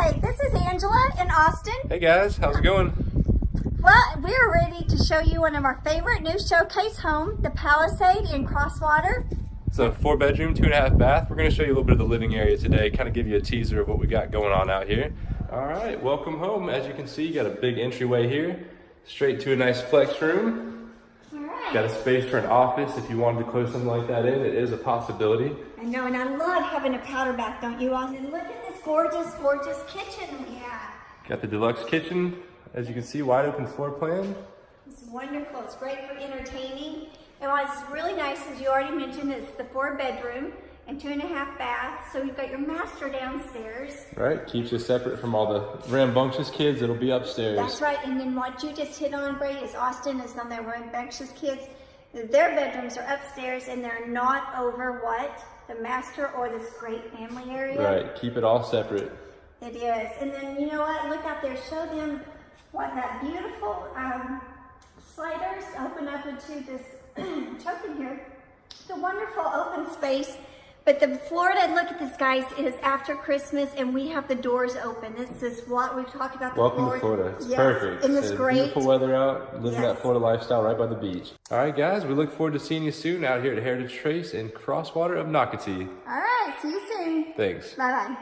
Hi, this is Angela in Austin. Hey guys, how's it going? Well, we're ready to show you one of our favorite new showcase home, the Palisade in Crosswater. It's a 4-bedroom, 2.5 bath. We're going to show you a little bit of the living area today, kind of give you a teaser of what we got going on out here. All right, welcome home. As you can see, you got a big entryway here, straight to a nice flex room. All right. Got a space for an office if you wanted to close something like that in. It is a possibility. I know, and I love having a powder bath, don't you, Austin? Look at this gorgeous, gorgeous kitchen we have. Got the deluxe kitchen. As you can see, wide open floor plan. It's wonderful. It's great for entertaining. And what's really nice, as you already mentioned, it's the 4-bedroom and 2.5 baths. So you've got your master downstairs. Right, keeps you separate from all the rambunctious kids that'll be upstairs. That's right. And then what you just hit on, Brady, is Austin is on their rambunctious kids. Their bedrooms are upstairs and they're not over what? The master or this great family area. Right, keep it all separate. It is. And then, you know what? Look out there. Show them what that beautiful sliders open up into this choke in here. The wonderful open space. But the Florida, look at this, guys, is after Christmas and we have the doors open. This is what we've talked about. Welcome to Florida. It's yes. perfect. And it's great. Beautiful weather out, living Yes. that Florida lifestyle right by the beach. All right, guys, we look forward to seeing you soon out here at Heritage Trace in Crosswater of Nocatee. All right. See you soon. Thanks. Bye-bye.